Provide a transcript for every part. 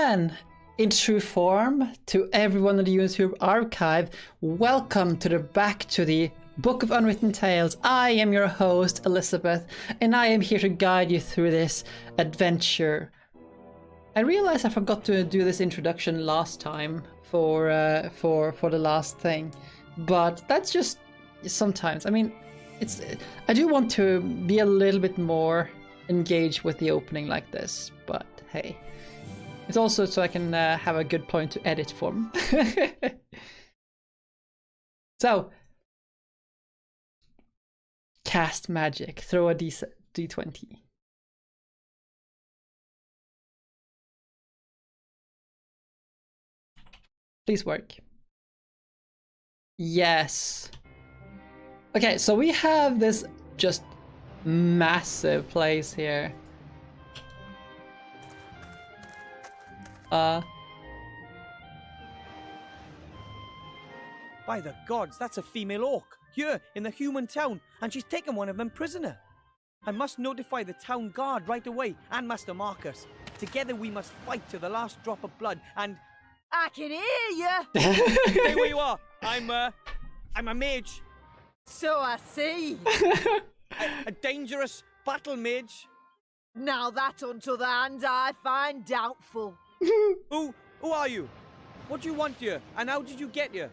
then, in true form, to everyone in the YouTube archive, welcome to the Back to the Book of Unwritten Tales. I am your host, Elizabeth, and I am here to guide you through this adventure. I realized I forgot to do this introduction last time for the last thing, but that's just sometimes. I mean, I do want to be a little bit more engaged with the opening like this, but hey, it's also so I can have a good point to edit from. So, cast magic. Throw a d20. Please work. Yes. Okay, so we have this just massive place here. By the gods, that's a female orc, here in the human town, and she's taken one of them prisoner. I must notify the town guard right away, and Master Marcus. Together we must fight to the last drop of blood, and... I can hear you! Stay where you are! I'm a mage. So I see. A dangerous battle mage. Now that, on the other hand, I find doubtful. Who are you? What do you want here, and how did you get here?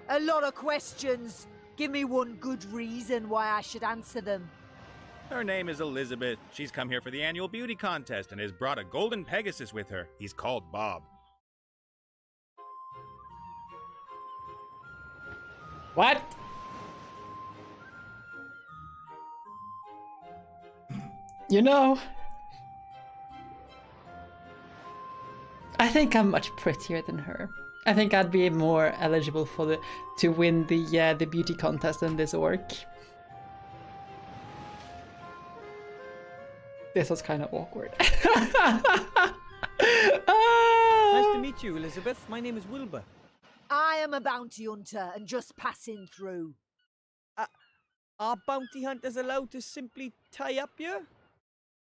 A lot of questions. Give me one good reason why I should answer them. Her name is Elizabeth. She's come here for the annual beauty contest and has brought a golden Pegasus with her. He's called Bob. What? You know, I think I'm much prettier than her. I think I'd be more eligible for to win the beauty contest than this orc. This was kind of awkward. Nice to meet you, Elizabeth. My name is Wilbur. I am a bounty hunter and just passing through. Are bounty hunters allowed to simply tie up here?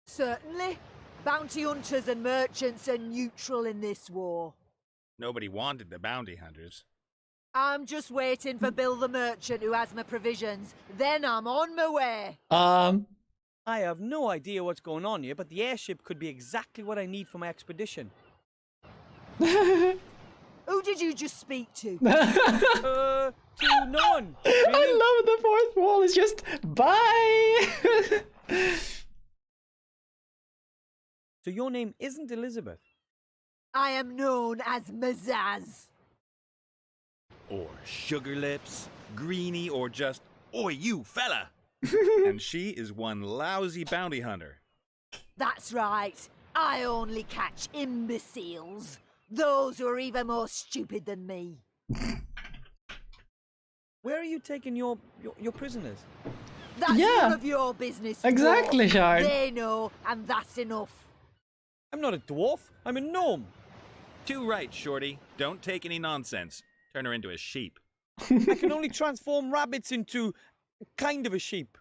Certainly. Bounty hunters and merchants are neutral in this war. Nobody wanted the bounty hunters. I'm just waiting for Bill the merchant who has my provisions. Then I'm on my way. I have no idea what's going on here, but the airship could be exactly what I need for my expedition. Who did you just speak to? To no one. Really? I love the fourth wall. It's just bye. So your name isn't Elizabeth? I am known as Mazaz. Or Sugar Lips, Greenie, or just, oi you fella! And she is one lousy bounty hunter. That's right. I only catch imbeciles. Those who are even more stupid than me. Where are you taking your prisoners? That's none of your business. Exactly, dwarf. Shard. They know, and that's enough. I'm not a dwarf. I'm a gnome. Too right, Shorty. Don't take any nonsense. Turn her into a sheep. I can only transform rabbits into kind of a sheep.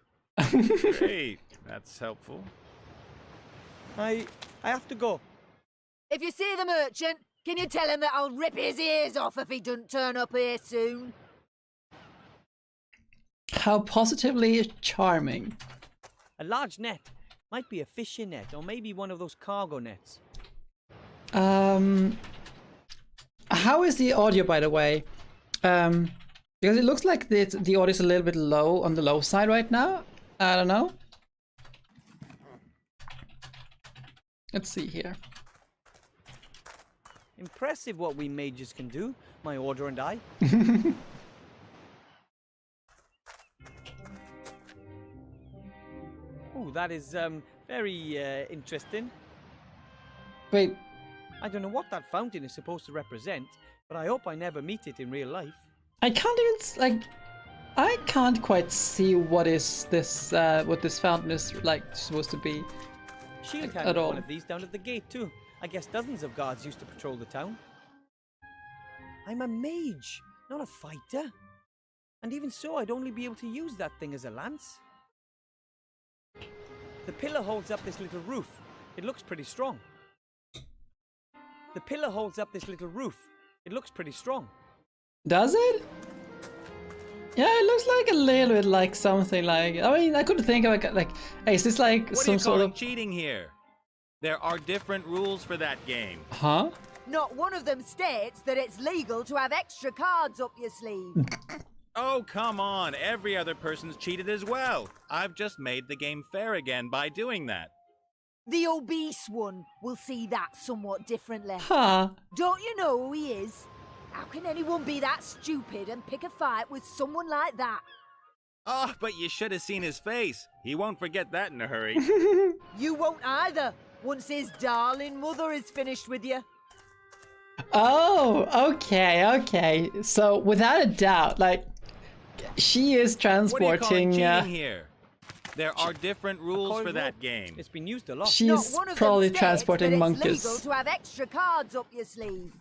Great. That's helpful. I have to go. If you see the merchant, can you tell him that I'll rip his ears off if he doesn't turn up here soon? How positively charming. A large net. Might be a fishing net, or maybe one of those cargo nets. How is the audio, by the way? Because it looks like the audio is a little bit low on the low side right now. I don't know. Let's see here. Impressive what we mages can do, my order and I. Oh, that is very interesting. Wait. I don't know what that fountain is supposed to represent, but I hope I never meet it in real life. I can't even I can't quite see what is this what this fountain is supposed to be. Shield At had all. one of these down at the gate too. I guess dozens of guards used to patrol the town. I'm a mage, not a fighter. And even so, I'd only be able to use that thing as a lance. The pillar holds up this little roof. It looks pretty strong. The pillar holds up this little roof. It looks pretty strong. Does it? Yeah, it looks like a little bit like something like... I mean, I couldn't think of like hey, is this like What some are you sort calling of... cheating here? There are different rules for that game. Huh? Not one of them states that it's legal to have extra cards up your sleeve. Oh, come on. Every other person's cheated as well. I've just made the game fair again by doing that. The obese one will see that somewhat differently. Huh. Don't you know who he is? How can anyone be that stupid and pick a fight with someone like that? Oh, but you should have seen his face. He won't forget that in a hurry. You won't either, once his darling mother is finished with you. Oh, okay. So, without a doubt, like, she is What are you calling transporting... cheating here? There are different rules Coil for that rope. game. It's been used a lot. She's Not one of probably them states transporting that monkeys. It's legal to have extra cards up your sleeve.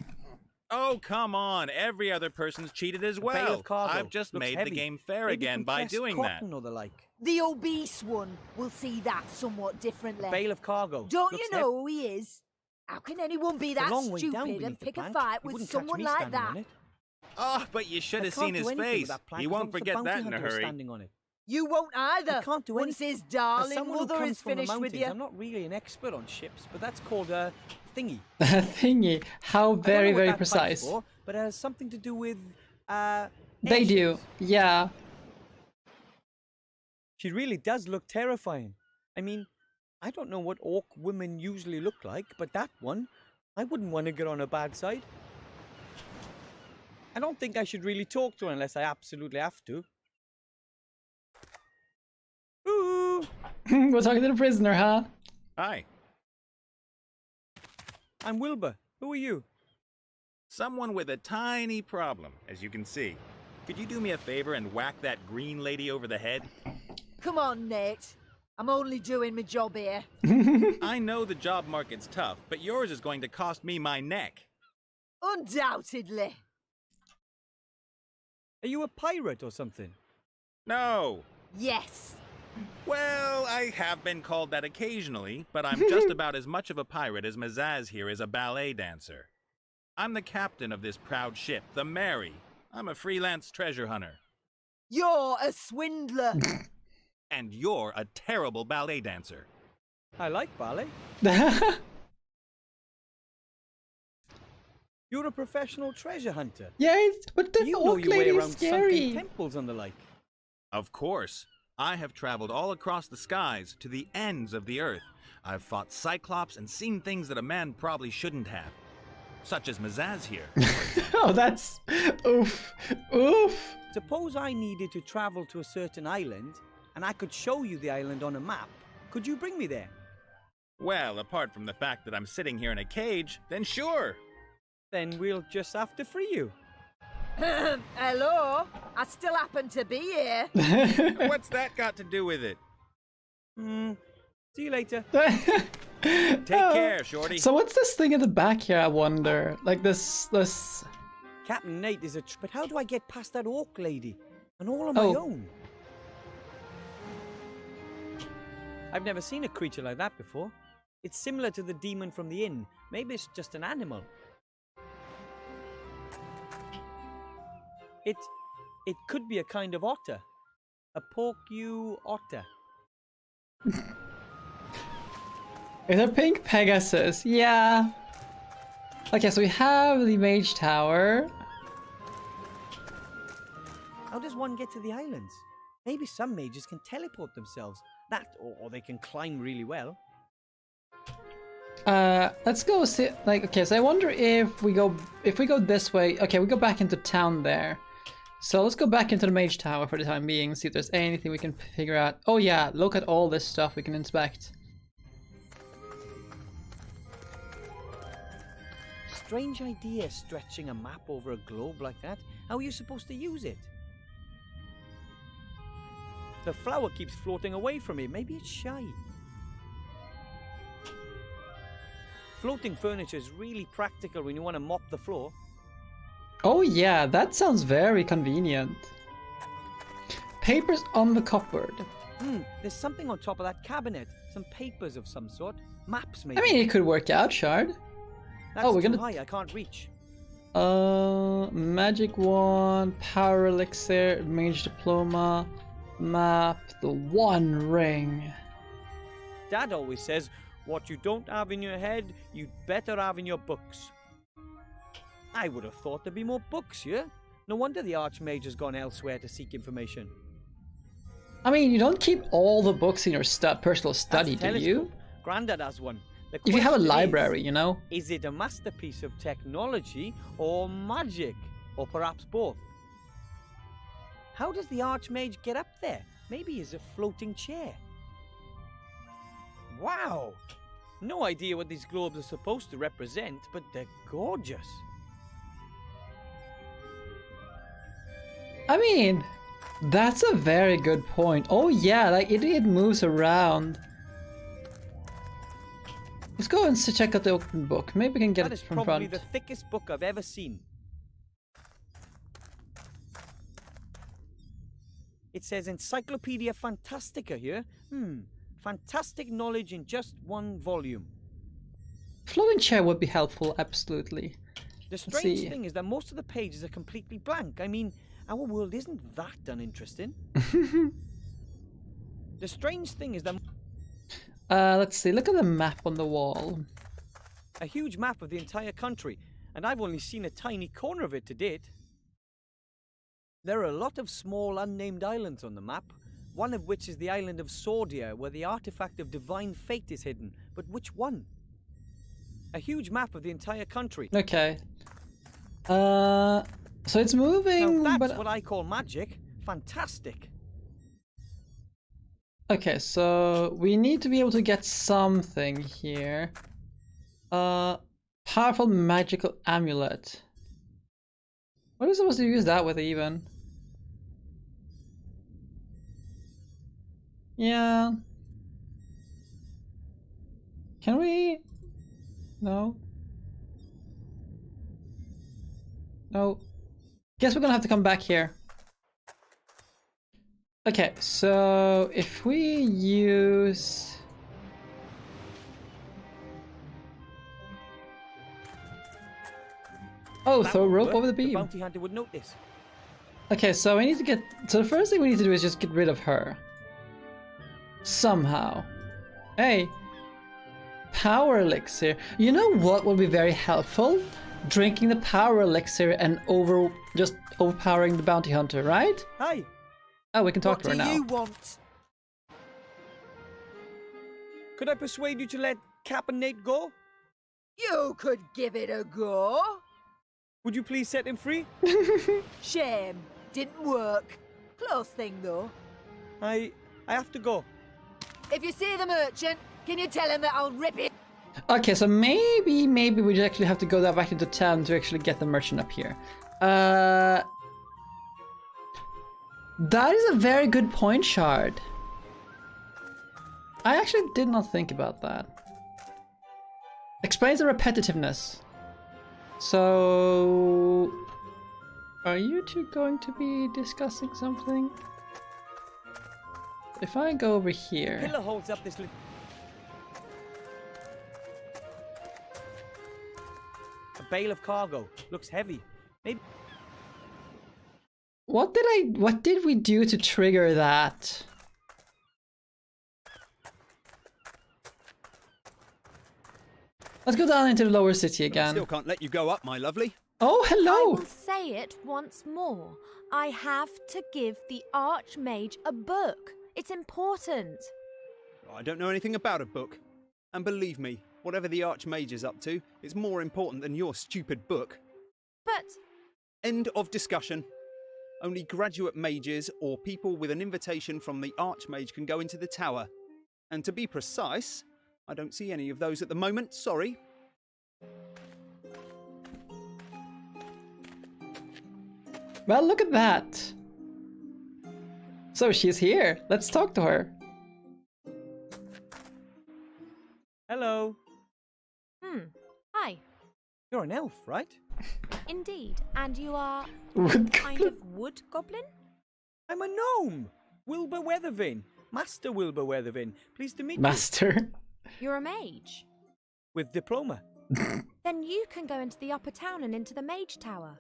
Oh, come on. Every other person's cheated as A bale well. of cargo. I've just Looks made heavy. the game fair Maybe again by compressed doing that. cotton or the like. The obese one will see that somewhat differently. Bale of cargo. Don't Looks you know who he is? How can anyone be It's a that long way down stupid beneath and the pick a plank. fight You with wouldn't catch someone me like standing that? on it. Oh, but you should I have can't seen do his anything with face. that plank He as won't long as the forget bounty that in a hunter is hurry. standing on it. You won't either. I can't do once anything. his As darling someone who mother comes is from the finished with mountains, you. I'm not really an expert on ships, but that's called a thingy. Thingy. How I don't know very, what very that pipes precise. For, but it has something to do with They do, airships. yeah. She really does look terrifying. I mean, I don't know what orc women usually look like, but that one, I wouldn't want to get on her bad side. I don't think I should really talk to her unless I absolutely have to. Ooh! We're talking to the prisoner, huh? Hi. I'm Wilbur. Who are you? Someone with a tiny problem, as you can see. Could you do me a favor and whack that green lady over the head? Come on, Nate. I'm only doing my job here. I know the job market's tough, but yours is going to cost me my neck. Undoubtedly. Are you a pirate or something? No. Yes. Well, I have been called that occasionally, but I'm just about as much of a pirate as Mazaz here is a ballet dancer. I'm the captain of this proud ship, the Mary. I'm a freelance treasure hunter. You're a swindler. And you're a terrible ballet dancer. I like ballet. You're a professional treasure hunter. Yes, but the You know orc your way lady is around sunken scary. temples and the like. Of course. I have traveled all across the skies to the ends of the earth. I've fought Cyclops and seen things that a man probably shouldn't have. Such as Mazaz here. Oh, that's... Oof. Oof. Suppose I needed to travel to a certain island, and I could show you the island on a map. Could you bring me there? Well, apart from the fact that I'm sitting here in a cage, then sure. Then we'll just have to free you. Hello? I still happen to be here. What's that got to do with it? See you later. Take care, Shorty. So what's this thing in the back here, I wonder? Like this... Captain Nate is but how do I get past that orc lady? And all on my Oh. own? I've never seen a creature like that before. It's similar to the demon from the inn. Maybe it's just an animal. It could be a kind of otter. A porcu otter. Is a pink Pegasus? Yeah. Okay, so we have the Mage Tower. How does one get to the islands? Maybe some mages can teleport themselves. That, or they can climb really well. Let's go see, like, okay, so I wonder if we go this way. Okay, we go back into town there. So let's go back into the Mage Tower for the time being, see if there's anything we can figure out. Oh yeah, look at all this stuff we can inspect. Strange idea, stretching a map over a globe like that. How are you supposed to use it? The flower keeps floating away from me. Maybe it's shy. Floating furniture is really practical when you want to mop the floor. Oh yeah, that sounds very convenient. Papers on the cupboard. There's something on top of that cabinet. Some papers of some sort. Maps, maybe. I mean, it could work out, Shard. That's we're too gonna... high, I can't reach. Magic wand, power elixir, mage diploma, map, the one ring. Dad always says, what you don't have in your head, you'd better have in your books. I would have thought there'd be more books here. No wonder the Archmage has gone elsewhere to seek information. I mean, you don't keep all the books in your personal study, That's a do you? telescope. Grandad has one. The If you have a question library, you know? Is it a masterpiece of technology or magic? Or perhaps both? How does the Archmage get up there? Maybe as a floating chair. Wow! No idea what these globes are supposed to represent, but they're gorgeous. I mean, that's a very good point. Oh yeah, like it moves around. Let's go and check out the open book. Maybe we can get That it is from probably front. the thickest book I've ever seen. It says Encyclopedia Fantastica here. Fantastic knowledge in just one volume. Floating chair would be helpful, absolutely. The strange thing is that most of the pages are completely blank. I mean, our world isn't that uninteresting. The strange thing is that... let's see, look at the map on the wall. A huge map of the entire country, and I've only seen a tiny corner of it to date. There are a lot of small unnamed islands on the map, one of which is the island of Sordia, where the artifact of divine fate is hidden. But which one? A huge map of the entire country. Okay. So it's moving, Now that's but... what I call magic. Fantastic. Okay, so we need to be able to get something here. Powerful magical amulet. What are we supposed to use that with even? Yeah. Can we? No. No. Guess we're gonna have to come back here. Okay, so if we use... Oh, That throw a would rope work. over the The beam. bounty hunter would notice. Okay, so we need to get... So the first thing we need to do is just get rid of her. Somehow. Hey. Power elixir. You know what would be very helpful? Drinking the power elixir and just overpowering the bounty hunter, right? Hi. Oh, we can talk to her What do now. you want? Could I persuade you to let Cap and Nate go? You could give it a go. Would you please set him free? Shame. Didn't work. Close thing, though. I have to go. If you see the merchant, can you tell him that I'll rip it? Okay, so maybe we just actually have to go back into town to actually get the merchant up here. That is a very good point, Shard. I actually did not think about that. Explains the repetitiveness. So... Are you two going to be discussing something? If I go over here... Pillar holds up this a bale of cargo. Looks heavy. Maybe... What did we do to trigger that? Let's go down into the lower city again. Still can't let you go up, my lovely. Oh, I hello! will say it once more. I have to give the Archmage a book. It's important. I don't know anything about a book. And believe me, whatever the Archmage is up to, it's more important than your stupid book. But End of discussion. Only graduate mages or people with an invitation from the Archmage can go into the tower. And to be precise, I don't see any of those at the moment, sorry. Well, look at that! So she's here. Let's talk to her. Hello. Hi. You're an elf, right? Indeed. And you are Wood kind goblin. of wood goblin? I'm a gnome. Wilbur Weathervane. Master Wilbur Weathervane. Pleased to meet you. Master. You're a mage. With diploma. Then you can go into the upper town and into the Mage Tower.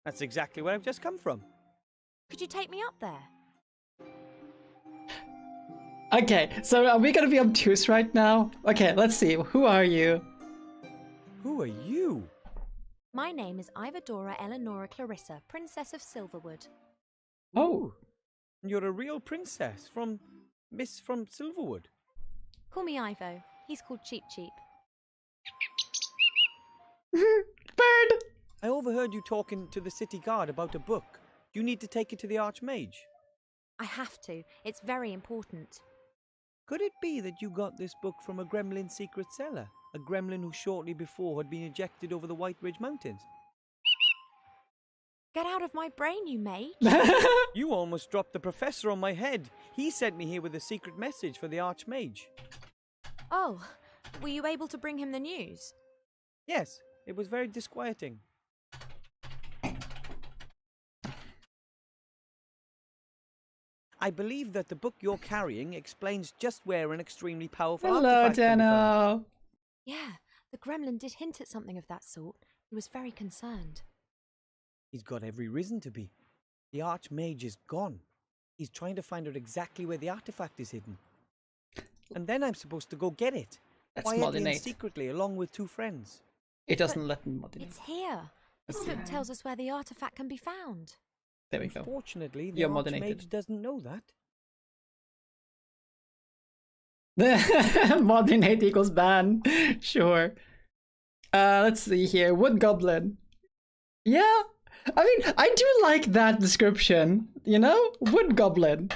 That's exactly where I've just come from. Could you take me up there? Okay, so are we gonna be obtuse right now? Okay, let's see. Who are you? Who are you? My name is Ivadora Eleonora Clarissa, Princess of Silverwood. Oh. You're a real princess from Silverwood. Call me Ivo. He's called Cheep Cheep. Bird! I overheard you talking to the city guard about a book. You need to take it to the Archmage. I have to. It's very important. Could it be that you got this book from a gremlin secret cellar? A gremlin who shortly before had been ejected over the White Ridge Mountains? Get out of my brain, you mage. You almost dropped the professor on my head. He sent me here with a secret message for the Archmage. Oh, were you able to bring him the news? Yes, it was very disquieting. I believe that the book you're carrying explains just where an extremely powerful Hello, artifact can be found. Dano. Yeah, the gremlin did hint at something of that sort. He was very concerned. He's got every reason to be. The Archmage is gone. He's trying to find out exactly where the artifact is hidden. And then I'm supposed to go get it. That's Quietly and Modinate. secretly, along with 2 friends. It doesn't let me modinate. It's here. This book tells us where the artifact can be found. There we go. Unfortunately, the You're modinated. Archmage doesn't know that. Modinate equals ban. Sure. Let's see here. Wood Goblin. Yeah. I mean, I do like that description. You know? Wood Goblin.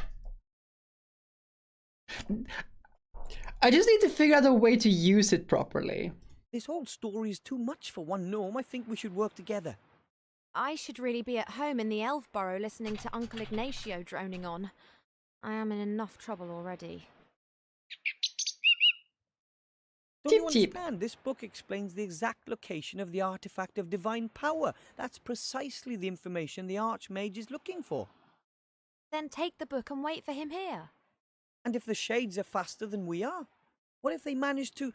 I just need to figure out a way to use it properly. This whole story is too much for one gnome. I think we should work together. I should really be at home in the Elf Burrow listening to Uncle Ignacio droning on. I am in enough trouble already. Don't you Cheep, cheep. understand? This book explains the exact location of the artifact of divine power. That's precisely the information the Archmage is looking for. Then take the book and wait for him here. And if the shades are faster than we are, what if they manage to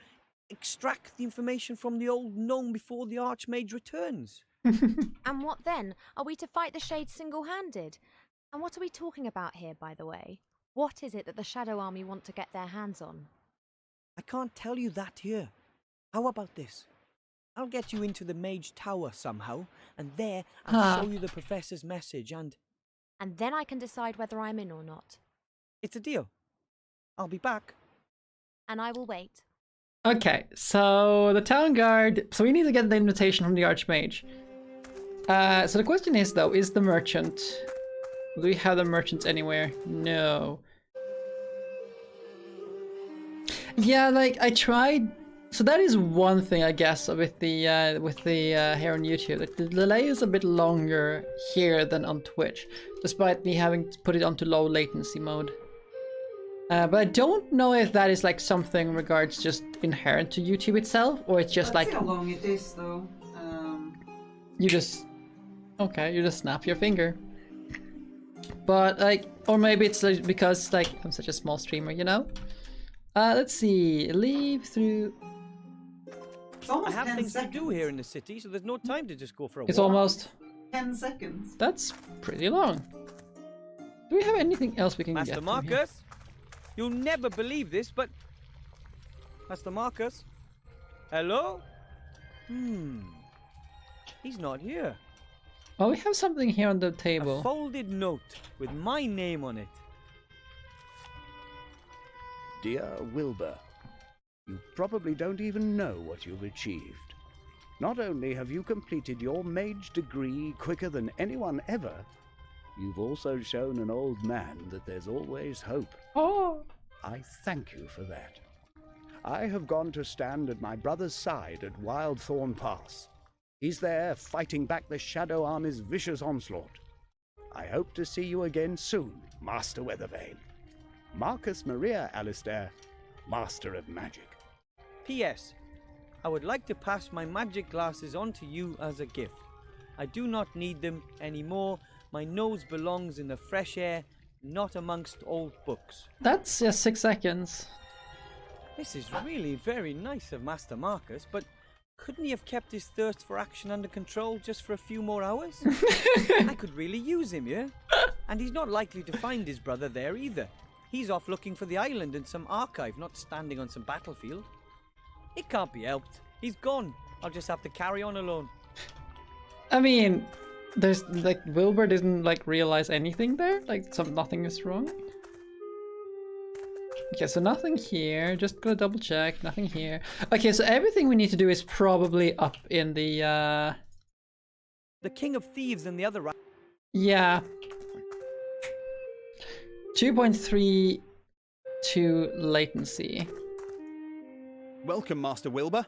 extract the information from the old gnome before the Archmage returns? And what then? Are we to fight the Shades single-handed? And what are we talking about here, by the way? What is it that the Shadow Army want to get their hands on? I can't tell you that here. How about this? I'll get you into the Mage Tower somehow, and there I'll show you the Professor's message, and then I can decide whether I'm in or not. it's a deal. I'll be back. And I will wait. Okay, so the town guard. So we need to get the invitation from the Archmage. So the question is, though, is the merchant? Do we have the merchants anywhere? No. Yeah, like I tried. So that is one thing, I guess, with the here on YouTube. Like, the delay is a bit longer here than on Twitch, despite me having to put it onto low latency mode. But I don't know if that is like something in regards just inherent to YouTube itself, or it's just like how long it is, though. you just snap your finger. But like, or maybe it's like, because like I'm such a small streamer, you know. Let's see. Leave through. It's I almost have 10 things seconds. to do here in the city, so there's no time to just go for a It's walk. almost. 10 seconds. That's pretty long. Do we have anything else we can Master get? from here? Marcus, you'll never believe this, but Master Marcus, hello? He's not here. Well, we have something here on the A table. folded note with my name on it. Dear Wilbur, you probably don't even know what you've achieved. Not only have you completed your mage degree quicker than anyone ever, you've also shown an old man that there's always hope. Oh. I thank you for that. I have gone to stand at my brother's side at Wildthorn Pass. He's there fighting back the Shadow Army's vicious onslaught. I hope to see you again soon, Master Weathervane. Marcus Maria Alistair, Master of Magic. P.S. I would like to pass my magic glasses on to you as a gift. I do not need them anymore. My nose belongs in the fresh air, not amongst old books. That's just 6 seconds. This is really very nice of Master Marcus, but Couldn't he have kept his thirst for action under control just for a few more hours? I could really use him, yeah? And he's not likely to find his brother there either. He's off looking for the island in some archive, not standing on some battlefield. It can't be helped. He's gone. I'll just have to carry on alone. I mean, there's like Wilbur didn't like realize anything there. Like nothing is wrong. Okay, so nothing here. Just gonna double check. Nothing here. Okay, so everything we need to do is probably up in the. The King of Thieves and the other. Yeah. 2.32 latency. Welcome, Master Wilbur.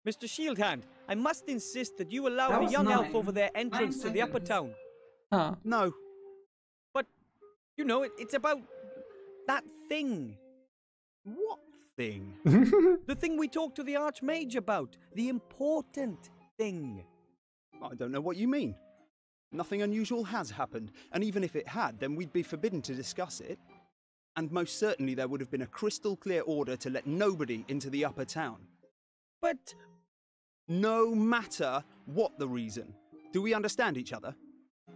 Mr. Shieldhand, I must insist that you allow That the was young elf 9. over their entrance 9 to the upper seconds. town. Huh. No. But, you know, it's about that thing. What thing? The thing we talked to the Archmage about. The important thing. I don't know what you mean. Nothing unusual has happened, and even if it had, then we'd be forbidden to discuss it. And most certainly there would have been a crystal clear order to let nobody into the upper town. But No matter what the reason. Do we understand each other?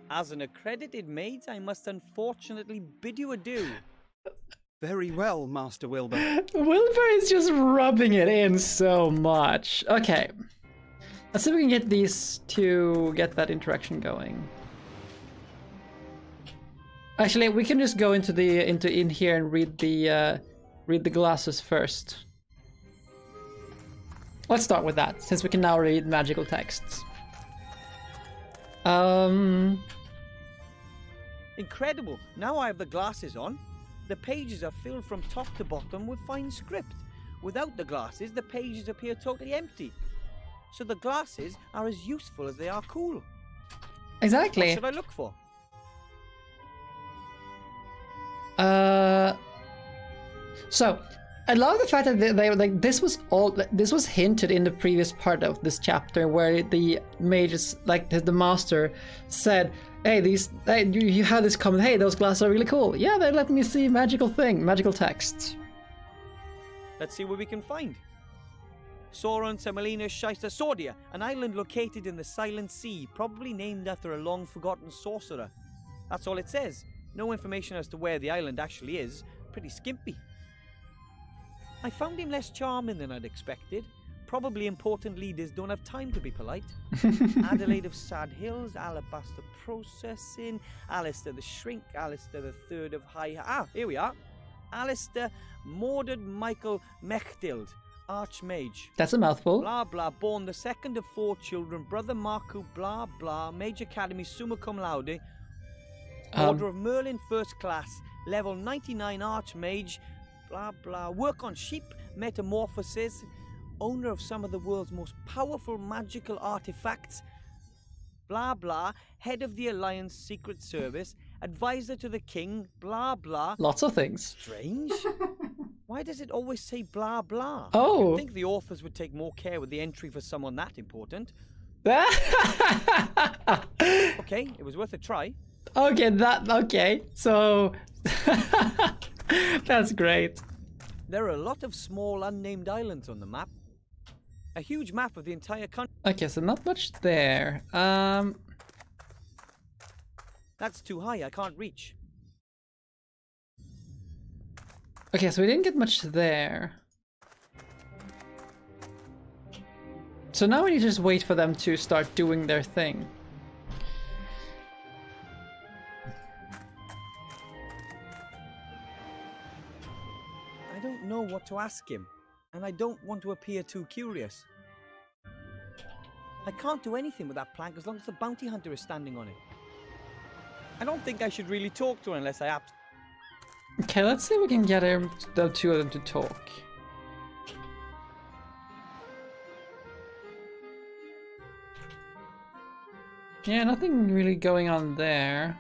as an accredited mage, I must unfortunately bid you adieu. Very well, Master Wilbur. Wilbur is just rubbing it in so much. Okay. Let's see if we can get these to get that interaction going. Actually, we can just go into in here and read the glasses first. Let's start with that, since we can now read magical texts. Incredible. Now I have the glasses on. The pages are filled from top to bottom with fine script. Without the glasses, the pages appear totally empty. So the glasses are as useful as they are cool. Exactly. What should I look for? So I love the fact that they like this was hinted in the previous part of this chapter where the mages, like the master, said, "Hey, you have this comment. Hey, those glasses are really cool. Yeah, they let me see magical texts." Let's see what we can find. Sauron, Semolina, Shysta, Sordia, an island located in the Silent Sea, probably named after a long-forgotten sorcerer. That's all it says. No information as to where the island actually is. Pretty skimpy. I found him less charming than I'd expected. Probably important leaders don't have time to be polite. Adelaide of Sad Hills, Alabaster Processing, Alistair the Shrink, Alistair the Third of High... Ah, here we are. Alistair Mordred Michael Mechtild, Archmage. That's a mouthful. Blah blah, born the second of 4 children, brother Marco, blah blah, Mage Academy, summa cum laude, Order of Merlin, first class, level 99 Archmage, blah blah, work on sheep, metamorphosis, owner of some of the world's most powerful magical artifacts, blah blah, head of the Alliance Secret Service, advisor to the king, blah blah. Lots of things. Strange. Why does it always say blah blah? Oh. I think the authors would take more care with the entry for someone that important. Okay, it was worth a try. Okay, so that's great. There are a lot of small unnamed islands on the map. A huge map of the entire country. Okay, so not much there. That's too high, I can't reach. Okay, so we didn't get much there. So now we need to just wait for them to start doing their thing. I don't know what to ask him, and I don't want to appear too curious. I can't do anything with that plank as long as the bounty hunter is standing on it. I don't think I should really talk to her unless I Okay, let's see if we can get the two of them to talk. Yeah, nothing really going on there.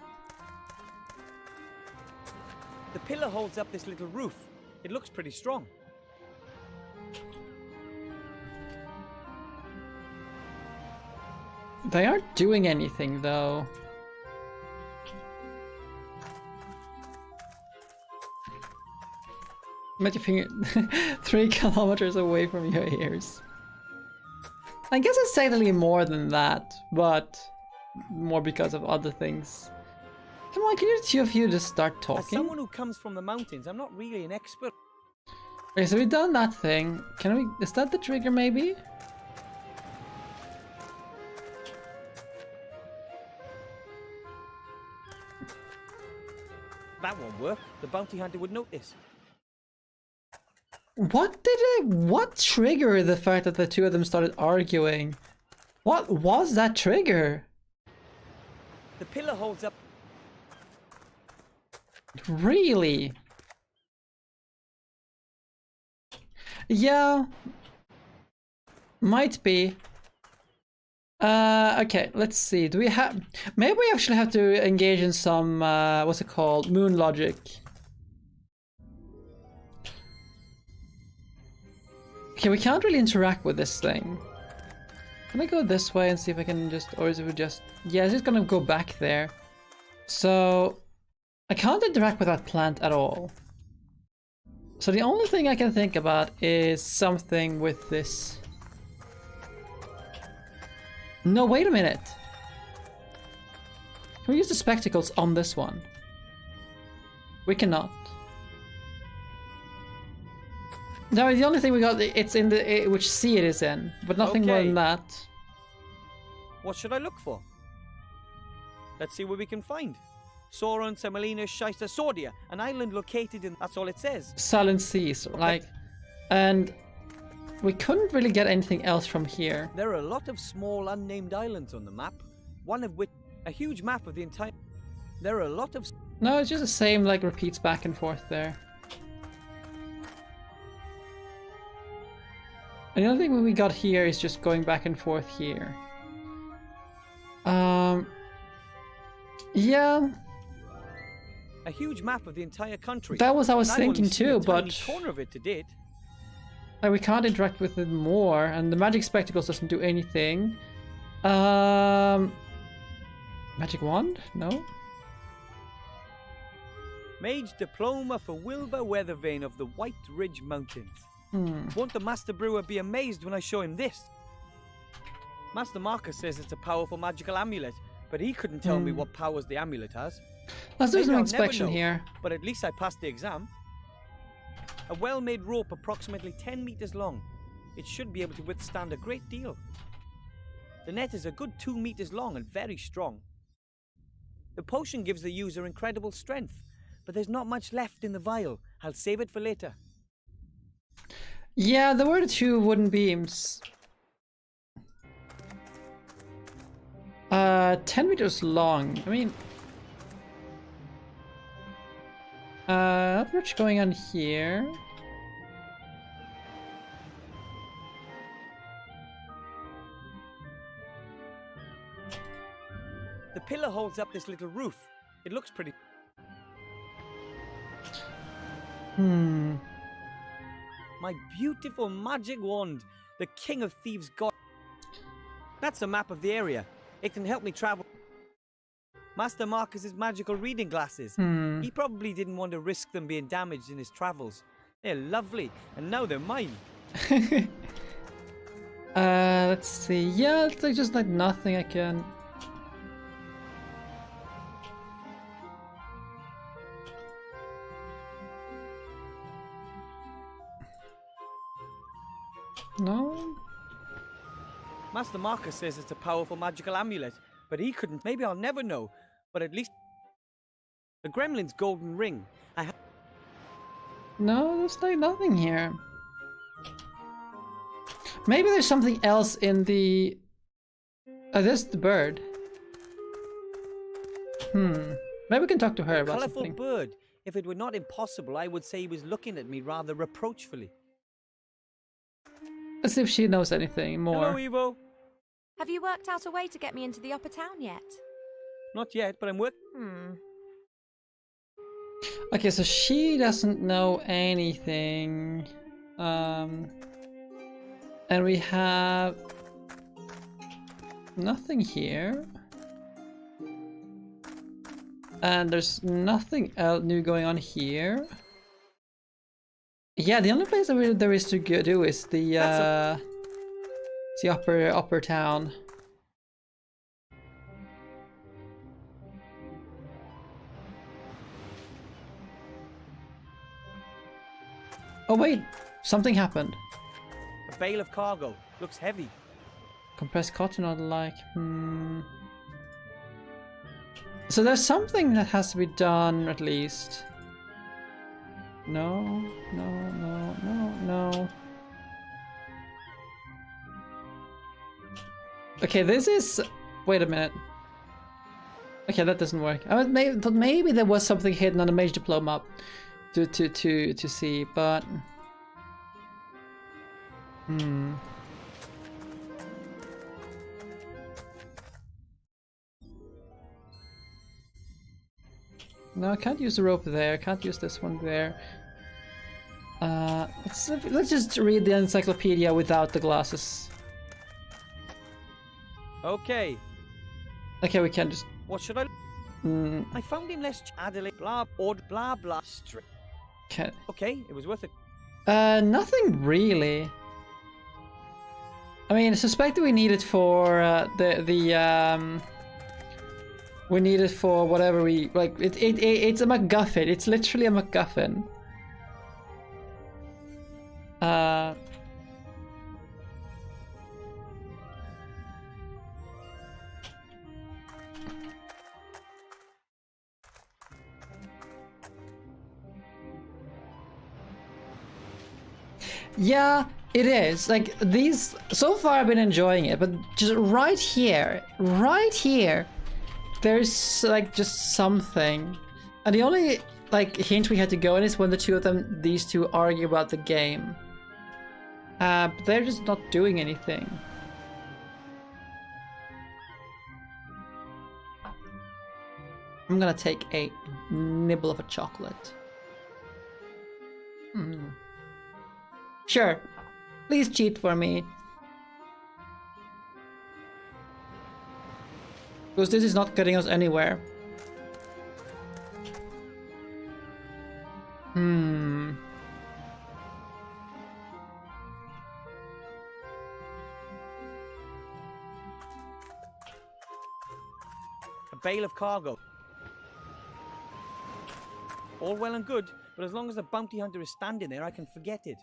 The pillar holds up this little roof. It looks pretty strong. They aren't doing anything though. Met your finger 3 kilometers away from your ears. I guess it's technically more than that, but more because of other things. Come on, can you two of you just start As talking? someone who comes from the mountains, I'm not really an expert. Okay, so we've done that thing. Can we... Is that the trigger, maybe? That won't work. The bounty hunter would notice. What triggered the fact that the two of them started arguing? What was that trigger? The pillar holds up. Really? Yeah. Might be. Okay, let's see. Do we have... Maybe we actually have to engage in some, what's it called? Moon logic. Okay, we can't really interact with this thing. Can I go this way and see if I can just... Or is it just... Yeah, it's just gonna go back there. So... I can't interact with that plant at all. So the only thing I can think about is something with this. No, wait a minute. Can we use the spectacles on this one? We cannot. No, the only thing we got, it's in the which sea it is in, but nothing more than that. What should I look for? Let's see what we can find. Soren, Semolina, Shysta, Sordia, an island located in... That's all it says. Silent seas, like... And... We couldn't really get anything else from here. There are a lot of small unnamed islands on the map. One of which... A huge map of the entire... There are a lot of... No, it's just the same, like, repeats back and forth there. And the only thing we got here is just going back and forth here. Yeah... A huge map of the entire country. That was I was I've only thinking seen too, a tiny but... corner of it to date. Like, we can't interact with it more, and the magic spectacles doesn't do anything. Magic wand? No? Mage diploma for Wilbur Weathervane of the White Ridge Mountains. Won't the Master Brewer be amazed when I show him this? Master Marcus says it's a powerful magical amulet, but he couldn't tell me what powers the amulet has. Let's do Maybe some I'll inspection never know, here. But at least I passed the exam. A well-made rope approximately 10 meters long. It should be able to withstand a great deal. The net is a good 2 meters long and very strong. The potion gives the user incredible strength, but there's not much left in the vial. I'll save it for later. Yeah, there were the 2 wooden beams. 10 meters long. I mean... not much going on here. The pillar holds up this little roof. It looks pretty... My beautiful magic wand. The King of Thieves got... That's a map of the area. It can help me travel... Master Marcus's magical reading glasses. He probably didn't want to risk them being damaged in his travels. They're lovely, and now they're mine. Let's see. Yeah, it's like just like nothing I can... No? Master Marcus says it's a powerful magical amulet, but he couldn't. Maybe I'll never know, but at least... The Gremlin's golden ring. No, there's like nothing here. Maybe there's something else in the... Oh, this is the bird. Maybe we can talk to her about Colourful something. bird. If it were not impossible, I would say he was looking at me rather reproachfully. Let's see if she knows anything more. Hello, Evo. Have you worked out a way to get me into the upper town yet? Not yet, but I'm working. Okay, so she doesn't know anything. And we have nothing here. And there's nothing else new going on here. Yeah, the only place that there is to go do is the it's the upper town. Oh wait, something happened. A bale of cargo. Looks heavy. Compressed cotton or the like. So there's something that has to be done at least. No. Okay, this is. Wait a minute. Okay, that doesn't work. I thought maybe there was something hidden on the mage diploma to see, but. No, I can't use the rope there. Can't use this one there. Let's just read the encyclopedia without the glasses. Okay. Okay, we can just. What should I? I found him less Adelaide. Blah blah blah. Okay. Okay, it was worth it. Nothing really. I mean, I suspect we need it for we need it for whatever we like. It's a MacGuffin. It's literally a MacGuffin. Yeah, it is. Like these so far I've been enjoying it, but just right here, there's like just something. And the only like hint we had to go in is when these two argue about the game. But they're just not doing anything. I'm gonna take a nibble of a chocolate. Sure. Please cheat for me. Because this is not getting us anywhere. A bale of cargo. All well and good, but as long as the bounty hunter is standing there, I can forget it.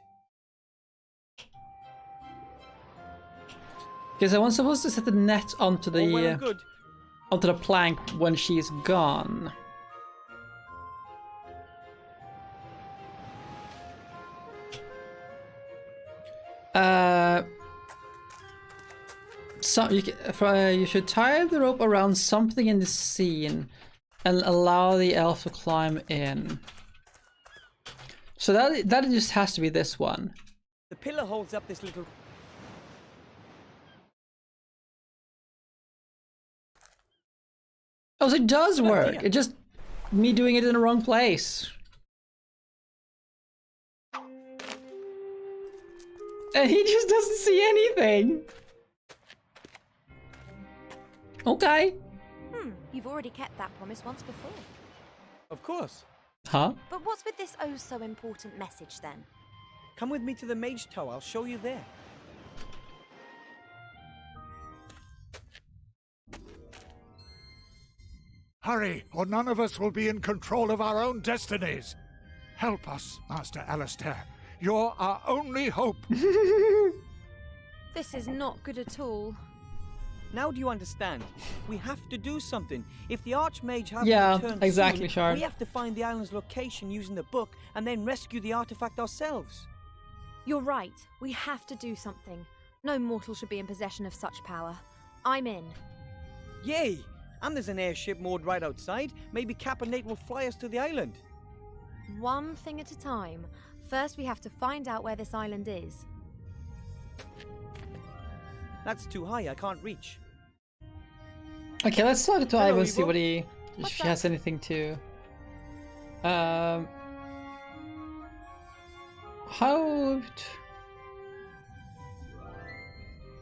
Because I was supposed to set the net onto the All well and good. onto the plank when she's gone. So you should tie the rope around something in the scene and allow the elf to climb in. So that just has to be this one. The pillar holds up this little. Oh, so it does work. It just me doing it in the wrong place. And he just doesn't see anything. Okay. You've already kept that promise once before. Of course. Huh? But what's with this oh so important message then? Come with me to the mage tower. I'll show you there. Hurry, or none of us will be in control of our own destinies. Help us, Master Alistair. You're our only hope. This is not good at all. Now do you understand? We have to do something. If the Archmage hasn't returned exactly, soon, Shard. we have to find the island's location using the book and then rescue the artifact ourselves. You're right. We have to do something. No mortal should be in possession of such power. I'm in. Yay! And there's an airship moored right outside. Maybe Cap and Nate will fly us to the island. One thing at a time. First, we have to find out where this island is. That's too high. I can't reach. Okay, let's talk to Hello, Ivan, see Evo. what if What's she that? has anything to. How?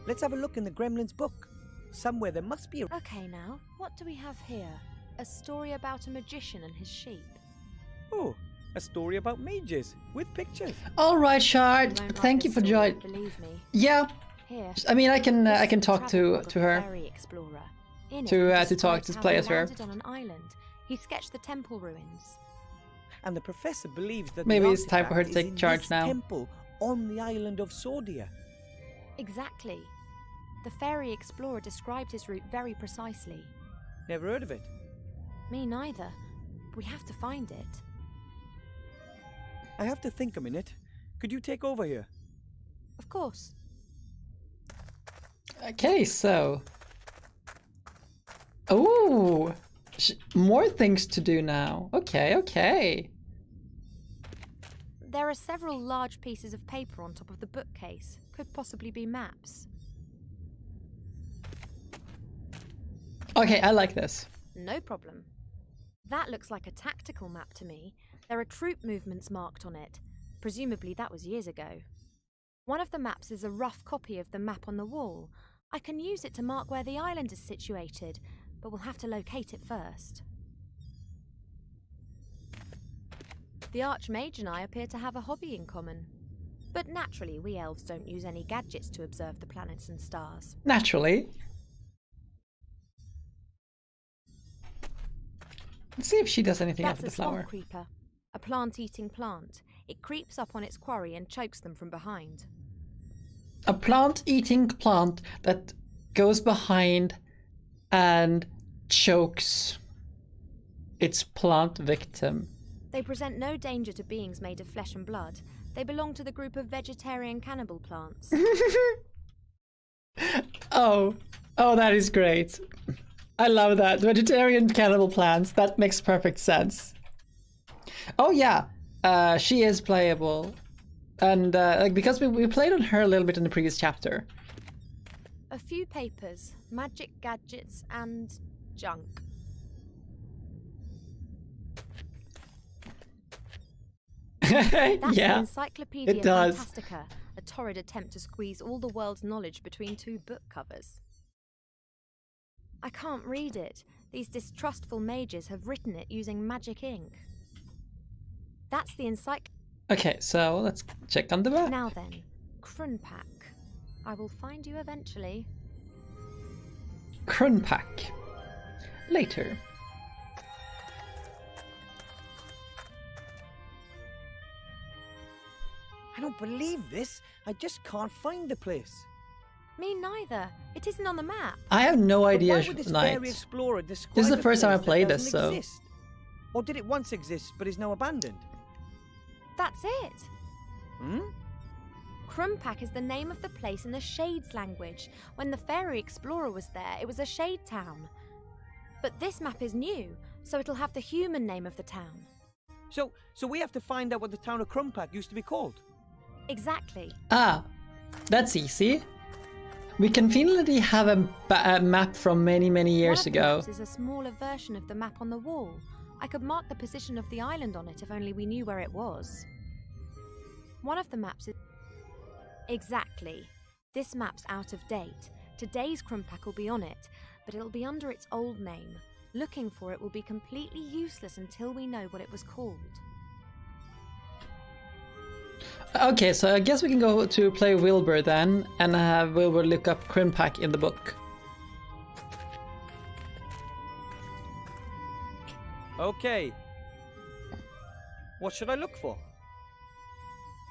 Let's have a look in the Gremlin's book. Somewhere there must be a... Okay, now, what do we have here? A story about a magician and his sheep. Oh, A story about mages with pictures. All right, Shard. You won't like Thank you this for story, joining. Believe me. Yeah, Here. I mean, I can This is the talk travel log to of the her. ferry explorer. In it, To, he to talk describes to how play he as her. landed on an island. He sketched the temple ruins. And the professor believes that Maybe the it's time for her to artifact is take in charge this now. temple on the island of Sordia. Exactly. The ferry explorer described his route very precisely. Never heard of it. Me neither. We have to find it. I have to think a minute. Could you take over here? Of course. Okay, so. Oh, more things to do now. Okay, okay. There are several large pieces of paper on top of the bookcase. Could possibly be maps. Okay, I like this. No problem. That looks like a tactical map to me. There are troop movements marked on it. Presumably that was years ago. One of the maps is a rough copy of the map on the wall. I can use it to mark where the island is situated, but we'll have to locate it first. The Archmage and I appear to have a hobby in common. But naturally, we elves don't use any gadgets to observe the planets and stars. Naturally. Let's see if she does anything That's after a the flower. swamp creeper, a plant-eating plant. It creeps up on its quarry and chokes them from behind. A plant-eating plant that goes behind and chokes its plant victim. They present no danger to beings made of flesh and blood. They belong to the group of vegetarian cannibal plants. Oh, that is great. I love that. Vegetarian cannibal plants. That makes perfect sense. Oh yeah, she is playable. And like because we played on her a little bit in the previous chapter. A few papers, magic gadgets, and junk. That's the Yeah, Encyclopedia it does. Fantastica, a torrid attempt to squeeze all the world's knowledge between two book covers. I can't read it. These distrustful mages have written it using magic ink. That's the Okay, so let's check on the map. Now then, Krunpak. I will find you eventually. Krunpak. Later. I don't believe this. I just can't find the place. Me neither. It isn't on the map. I have no But idea, why would this Knight. fairy explorer describe This is the a first time I place that played this, doesn't so- exist? Or did it once exist but is now abandoned? That's it. Hmm? Krunpak is the name of the place in the Shades language. When the fairy explorer was there, it was a shade town. But this map is new, so it'll have the human name of the town. So we have to find out what the town of Krumpak used to be called. Exactly. Ah, that's easy. We conveniently have a map from many years One of the ago. maps is a smaller version of the map on the wall. I could mark the position of the island on it if only we knew where it was. One of the maps is... Exactly. This map's out of date. Today's Krumpak will be on it, but it'll be under its old name. Looking for it will be completely useless until we know what it was called. Okay, so I guess we can go to play Wilbur then, and have Wilbur look up Krunpak in the book. Okay. What should I look for?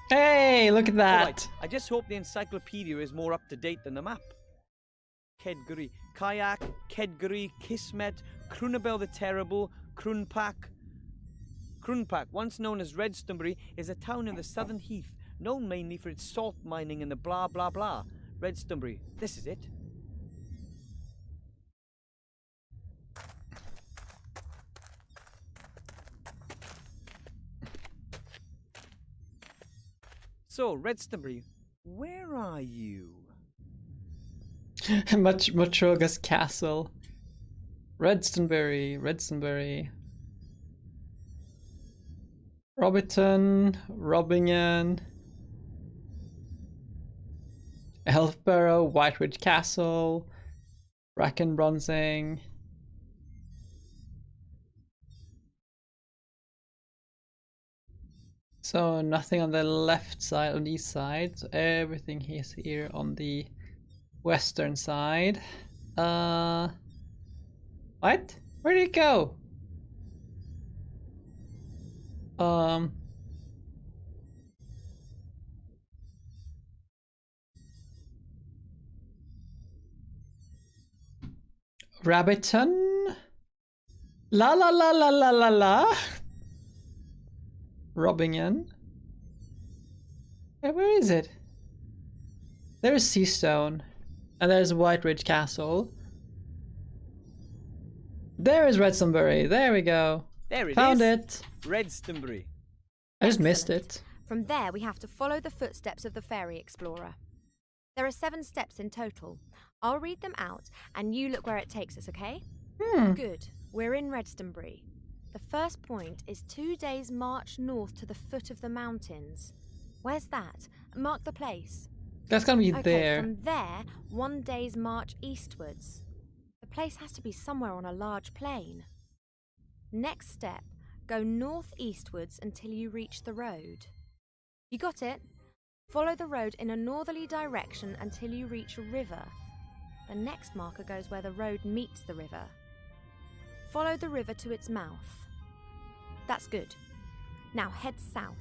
Hey, look at that! Alright, I just hope the encyclopedia is more up to date than the map. Kedguri, Kayak, Kedguri, Kismet, Krunabel the Terrible, Krunpak. Krunpak, once known as Redstonbury, is a town in the southern heath, known mainly for its salt mining and the blah blah blah. Redstonbury, this is it. So, Redstonbury, where are you? Matroga's castle. Redstonbury. Robiton, Robingen, Elfborough, Whiteridge Castle, Brackenbronzing. So nothing on the left side, on the east side. So everything is here on the western side. What? Where did it go? Rabbiton? La la la la la la la. Robbingen. Where is it? There is Seastone. And there's White Ridge Castle. There is Redstonbury. There we go. There it Found is. it. Redstonbury. I just missed Excellent. it. From there, we have to follow the footsteps of the fairy explorer. There are 7 steps in total. I'll read them out, and you look where it takes us, okay? Good. We're in Redstonbury. The first point is 2 days' march north to the foot of the mountains. Where's that? Mark the place. That's gonna be Okay, there. from there, 1 day's march eastwards. The place has to be somewhere on a large plain. Next step, go northeastwards until you reach the road. You got it? Follow the road in a northerly direction until you reach a river. The next marker goes where the road meets the river. Follow the river to its mouth. That's good. Now head south.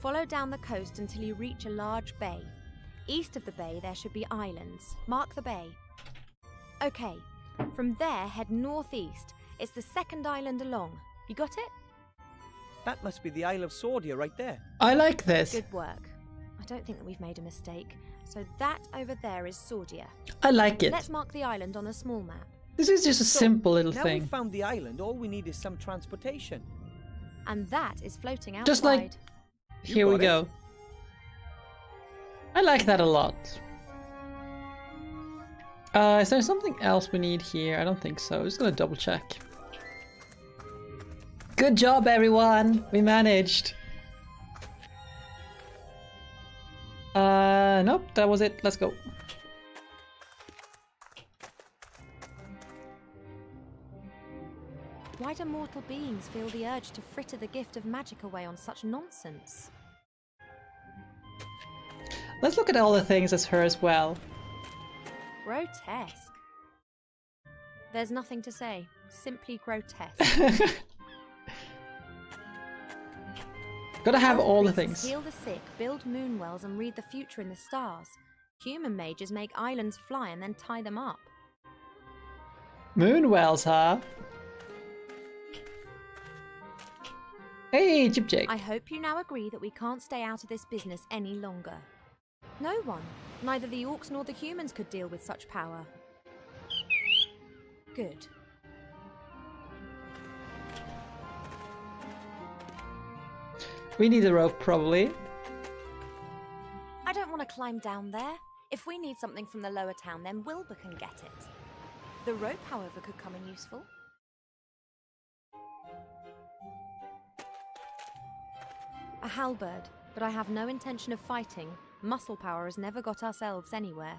Follow down the coast until you reach a large bay. East of the bay there should be islands. Mark the bay. Okay, from there head northeast. It's the second island along. You got it? That must be the Isle of Sordia right there. I like this. Good work. I don't think that we've made a mistake. So that over there is Sordia. I like it. Let's mark the island on a small map. This is just a So, simple little now thing. we've found the island, all we need is some transportation. And that is floating outside. Just like here we got it. go. I like that a lot. Is there something else we need here? I don't think so. I'm just gonna double check. Good job, everyone! We managed. Nope, that was it. Let's go. Why do mortal beings feel the urge to fritter the gift of magic away on such nonsense? Let's look at all the things as her as well. Grotesque. There's nothing to say. Simply grotesque. Gotta have Elf all the priests things. Heal the sick, build moonwells, and read the future in the stars. Human mages make islands fly and then tie them up. Moonwells, huh? Hey, Chip Jake. I hope you now agree that we can't stay out of this business any longer. No one, neither the orcs nor the humans, could deal with such power. Good. We need a rope, probably. I don't want to climb down there. If we need something from the lower town, then Wilbur can get it. The rope, however, could come in useful. A halberd, but I have no intention of fighting. Muscle power has never got us elves anywhere.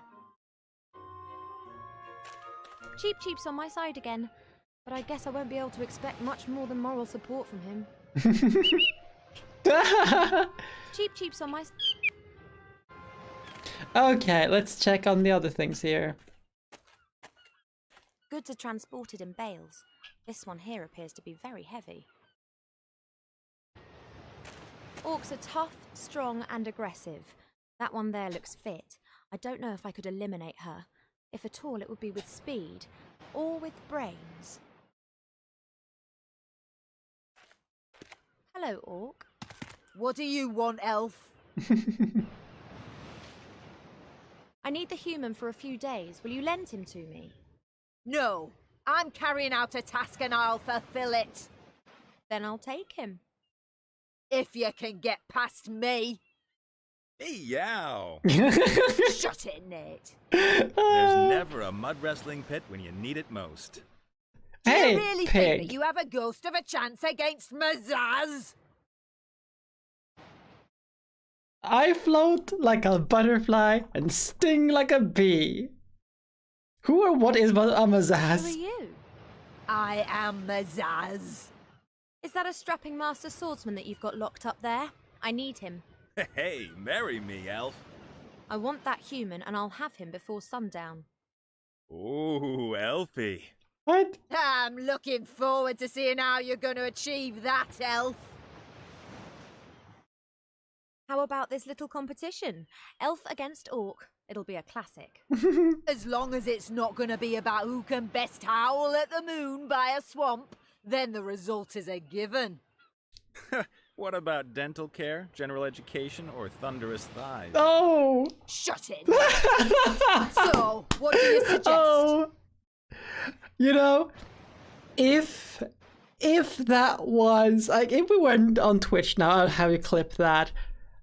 Cheap Cheap's on my side again, but I guess I won't be able to expect much more than moral support from him. Cheap Cheap's on my... Okay, let's check on the other things here. Goods are transported in bales. This one here appears to be very heavy. Orcs are tough, strong, and aggressive. That one there looks fit. I don't know if I could eliminate her. If at all, it would be with speed, or with brains. Hello, Orc. What do you want, elf? I need the human for a few days. Will you lend him to me? No, I'm carrying out a task and I'll fulfill it. Then I'll take him. If you can get past me. Meow! Shut it, Nate. There's never a mud wrestling pit when you need it most. Do Hey, you really think pig. that you have a ghost of a chance against Mazaz? I float like a butterfly and sting like a bee. Who or what is Who are Amazaz? you? I am Mazaz. Is that a strapping master swordsman that you've got locked up there? I need him. Hey, marry me, elf. I want that human and I'll have him before sundown. Ooh, Elfie. What? I'm looking forward to seeing how you're going to achieve that, elf. How about this little competition? Elf against orc. It'll be a classic. As long as it's not going to be about who can best howl at the moon by a swamp, then the result is a given. What about dental care, general education, or thunderous thighs? Oh! Shut it. So, what do you suggest? Oh! You know, if that was like, if we weren't on Twitch now, I'd have you clip that.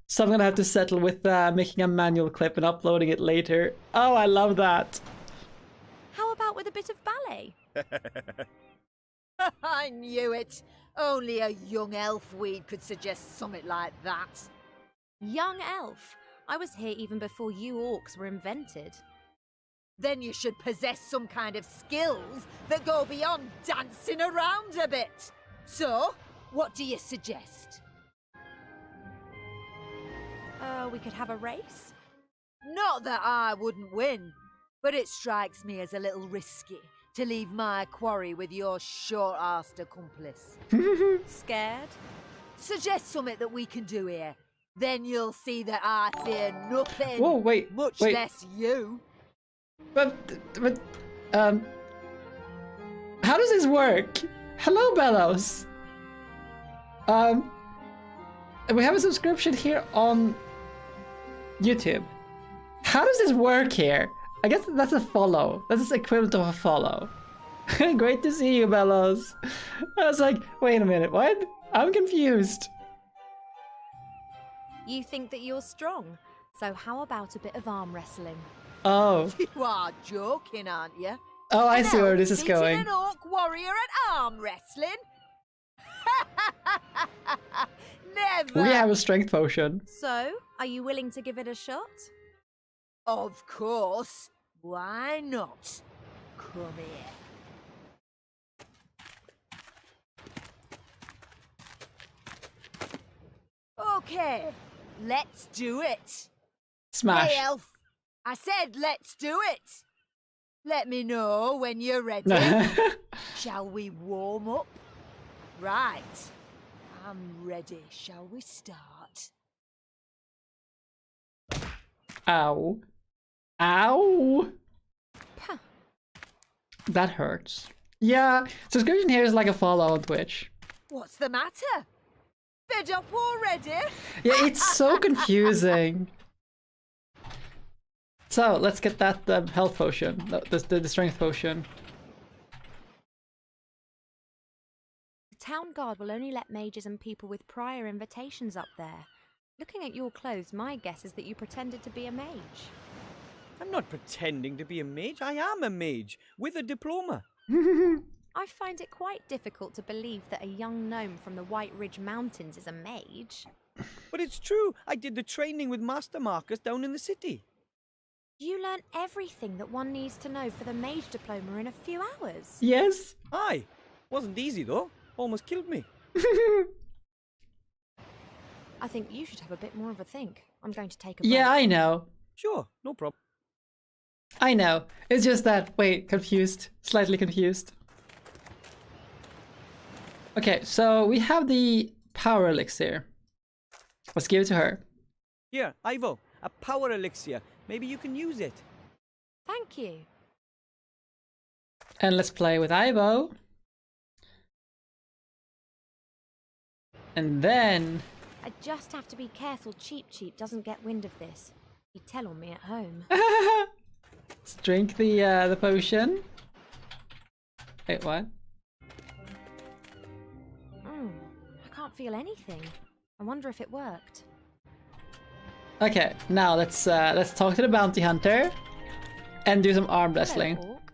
So I'm gonna have to settle with making a manual clip and uploading it later. Oh, I love that. How about with a bit of ballet? I knew it. Only a young elf weed could suggest something like that. Young elf. I was here even before you orcs were invented. Then you should possess some kind of skills that go beyond dancing around a bit. So, what do you suggest? We could have a race? Not that I wouldn't win, but it strikes me as a little risky to leave my quarry with your short-arsed accomplice. Scared? Suggest something that we can do here. Then you'll see that I fear nothing. Whoa, wait, much wait. less you. But how does this work? Hello, Bellows. We have a subscription here on YouTube. How does this work here? I guess that's a follow. That's the equivalent of a follow. Great to see you, Bellows. I was like, wait a minute, what? I'm confused. You think that you're strong, so how about a bit of arm wrestling? Oh. You are joking, aren't you? Oh, I see where An this elf is beating going. An orc warrior at arm wrestling? Never. We have a strength potion. So, are you willing to give it a shot? Of course. Why not? Come here. Okay, let's do it. Smash. Hey, elf. I said let's do it. Let me know when you're ready. Shall we warm up? Right. I'm ready. Shall we start? Ow. Ow. Puh. That hurts. Yeah, subscription here is like a follow on Twitch. What's the matter? Fed up already? Yeah, it's so confusing. So, let's get that health potion, the strength potion. The town guard will only let mages and people with prior invitations up there. Looking at your clothes, my guess is that you pretended to be a mage. I'm not pretending to be a mage. I am a mage with a diploma. I find it quite difficult to believe that a young gnome from the White Ridge Mountains is a mage. But it's true. I did the training with Master Marcus down in the city. You learn everything that one needs to know for the mage diploma in a few hours. Yes. Aye. Wasn't easy though. Almost killed me. I think you should have a bit more of a think. I'm going to take a Yeah, break. I know. Sure, no problem. I know. It's just that, wait, confused. Slightly confused. Okay, so we have the power elixir. Let's give it to her. Here, Ivo, a power elixir. Maybe you can use it. Thank you. And let's play with Ivo. And then... I just have to be careful Cheap Cheap doesn't get wind of this. He'd tell on me at home. let's drink the potion. Wait, what? I can't feel anything. I wonder if it worked. Okay, now let's talk to the bounty hunter and do some arm wrestling. Hello, orc.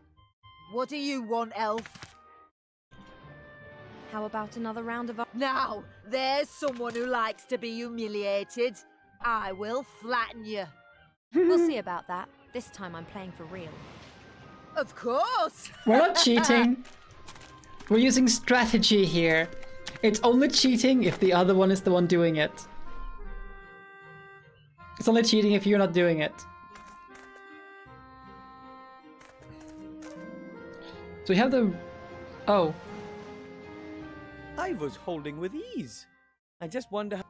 What do you want, elf? How about another round of... Now, there's someone who likes to be humiliated. I will flatten you. We'll see about that. This time I'm playing for real. Of course. We're not cheating. We're using strategy here. It's only cheating if the other one is the one doing it. It's only cheating if you're not doing it. So we have the... Oh. I was holding with ease. I just wonder how...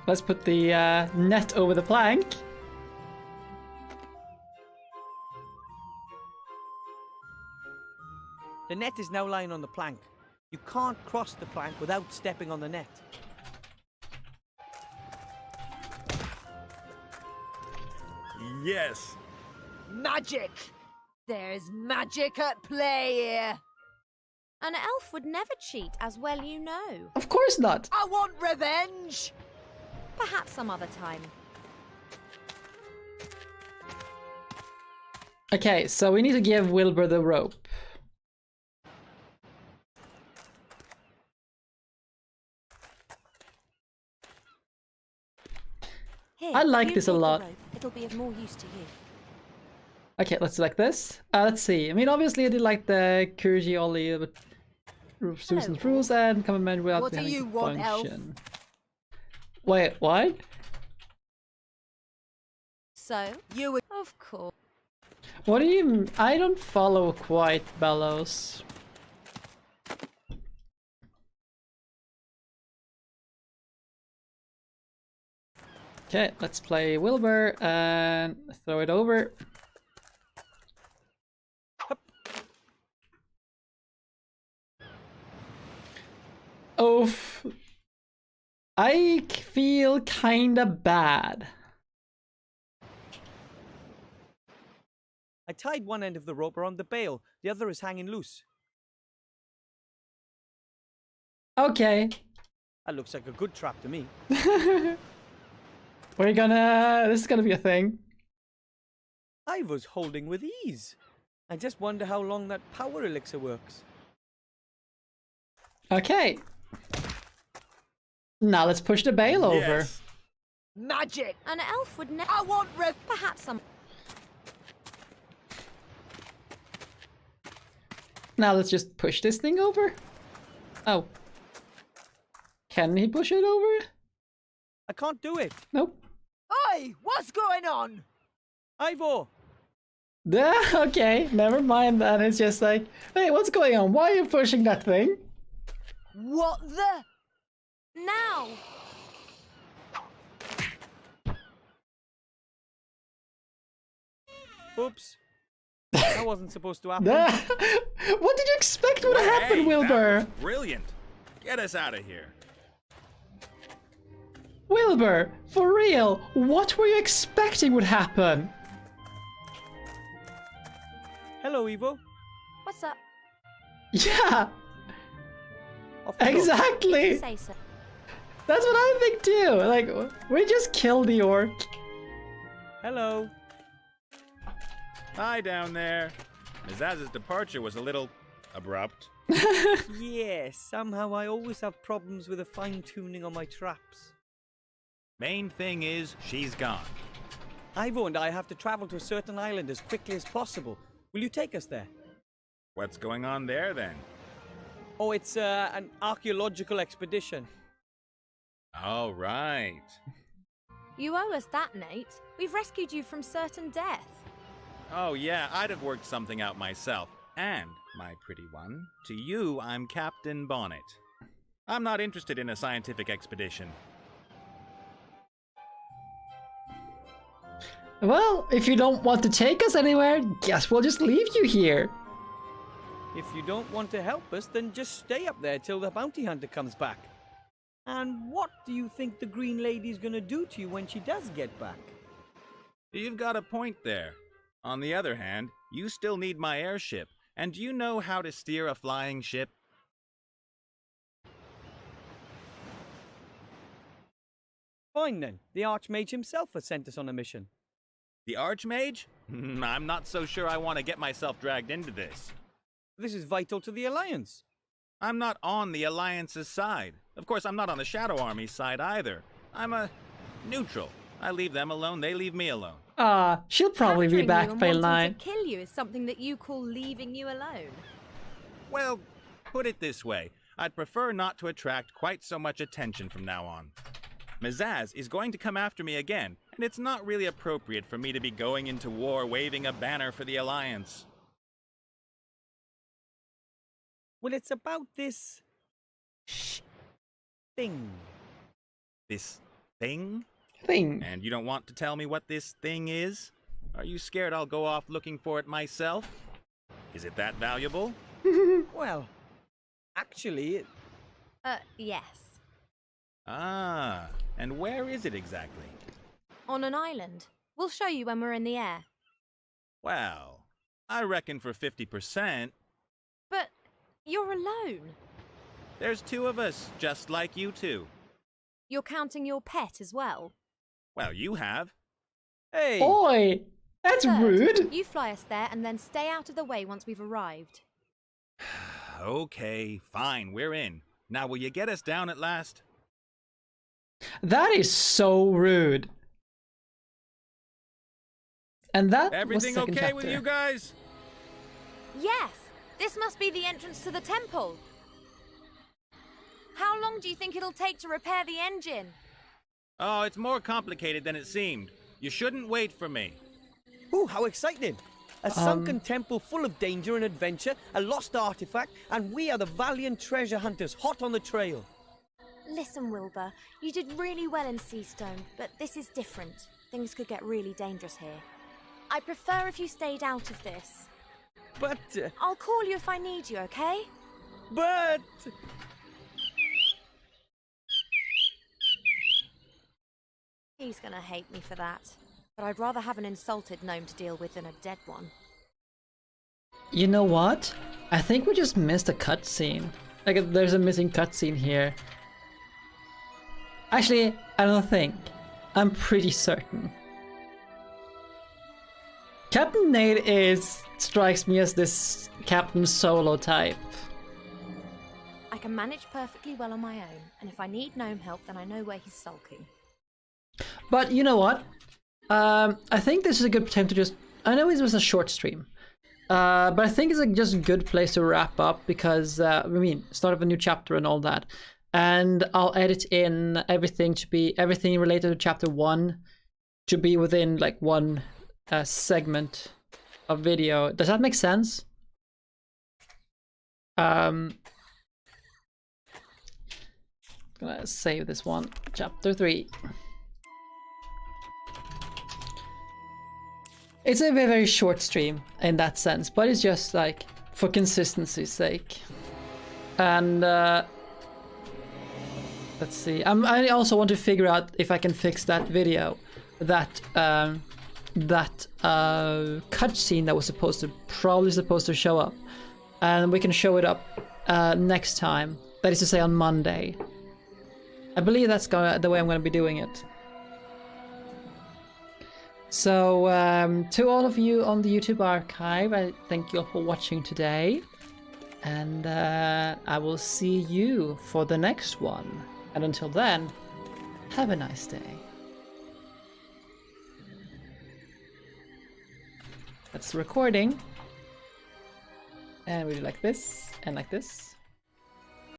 Let's put the net over the plank. The net is now lying on the plank. You can't cross the plank without stepping on the net. Yes. Magic! There's magic at play here. An elf would never cheat, as well you know. Of course not. I want revenge! Perhaps some other time. Okay, so we need to give Wilbur the rope. Here, I like you this a take the lot. rope. It'll be of more use to you. Okay, let's select this. Let's see. I mean, obviously I did like the Kurji Oli, but Susan's rules and command without What do having you to want, elf? function. Wait, what? So, You would... of course. What do you... I don't follow quite, Bellows. Okay, let's play Wilbur and throw it over. Oof. I feel kinda bad. I tied one end of the rope around the bale. The other is hanging loose. Okay. That looks like a good trap to me. We're gonna... This is gonna be a thing. I was holding with ease. I just wonder how long that power elixir works. Okay. Now let's push the bale over. Yes. Magic! An elf would never. I want Perhaps some. Now let's just push this thing over. Oh. Can he push it over? I can't do it. Nope. Oi! What's going on? Ivor! Okay, never mind then. It's just like, hey, what's going on? Why are you pushing that thing? What the... Now! Oops. That wasn't supposed to happen. What did you expect would happen, Hey, Wilbur? that was brilliant. Get us out of here. Wilbur, for real, what were you expecting would happen? Hello, Evo. What's up? Yeah, Off we go. exactly. Say so. That's what I think too. Like, we just killed the orc. Hello. Hi down there. Mizaz's departure was a little abrupt. Yes, somehow I always have problems with the fine-tuning on my traps. Main thing is, she's gone. Ivo and I have to travel to a certain island as quickly as possible. Will you take us there? What's going on there then? Oh, it's an archaeological expedition. All right. You owe us that, Nate. We've rescued you from certain death. Oh yeah, I'd have worked something out myself. And, my pretty one, to you I'm Captain Bonnet. I'm not interested in a scientific expedition. Well, if you don't want to take us anywhere, guess we'll just leave you here. If you don't want to help us, then just stay up there till the bounty hunter comes back. And what do you think the Green Lady's gonna do to you when she does get back? You've got a point there. On the other hand, you still need my airship. And do you know how to steer a flying ship? Fine then. The Archmage himself has sent us on a mission. The Archmage? I'm not so sure I want to get myself dragged into this. This is vital to the Alliance. I'm not on the Alliance's side. Of course, I'm not on the Shadow Army's side either. I'm a neutral. I leave them alone, they leave me alone. She'll probably be Capturing back you and by wanting 9. to kill you is something that you call leaving you alone. Well, put it this way. I'd prefer not to attract quite so much attention from now on. Mazaz is going to come after me again, and it's not really appropriate for me to be going into war waving a banner for the Alliance. Well, it's about this thing. This thing? Thing. And you don't want to tell me what this thing is? Are you scared I'll go off looking for it myself? Is it that valuable? Well, actually, Yes. Ah, and where is it exactly? On an island. We'll show you when we're in the air. Well, I reckon for 50%, But you're alone. there's two of us, just like you two. You're counting your pet as well. Well, you have. hey, Boy, that's Third, rude. You fly us there and then stay out of the way once we've arrived. Okay, fine, we're in. Now, will you get us down at last? That is so rude. And that Everything was the second okay chapter. with you guys? Yes! This must be the entrance to the temple. How long do you think it'll take to repair the engine? Oh, it's more complicated than it seemed. You shouldn't wait for me. ooh, how exciting! A sunken temple full of danger and adventure, a lost artifact, and we are the valiant treasure hunters hot on the trail. Listen, Wilbur, you did really well in Seastone, but this is different. Things could get really dangerous here. I prefer if you stayed out of this. But, I'll call you if I need you, okay? but... He's gonna hate me for that. But I'd rather have an insulted gnome to deal with than a dead one. You know what? I think we just missed a cutscene. Like, there's a missing cutscene here. Actually, I don't think. I'm pretty certain. Captain Nate strikes me as this Captain Solo type. I can manage perfectly well on my own, and if I need gnome help, then I know where he's sulking. But you know what? I think this is a good time to just... I know it was a short stream. But I think it's just a good place to wrap up because, I mean, start of a new chapter and all that. And I'll edit in everything related to chapter 1 to be within like one segment of video. Does that make sense? Gonna save this one. Chapter 3. It's a very, very short stream in that sense, but it's just like for consistency's sake. And let's see. I also want to figure out if I can fix that video, that cutscene that was probably supposed to show up, and we can show it up next time. That is to say, on Monday. I believe that's the way I'm going to be doing it. So, to all of you on the YouTube archive, I thank you all for watching today. And I will see you for the next one. And until then, have a nice day. That's the recording. And we do like this, and like this.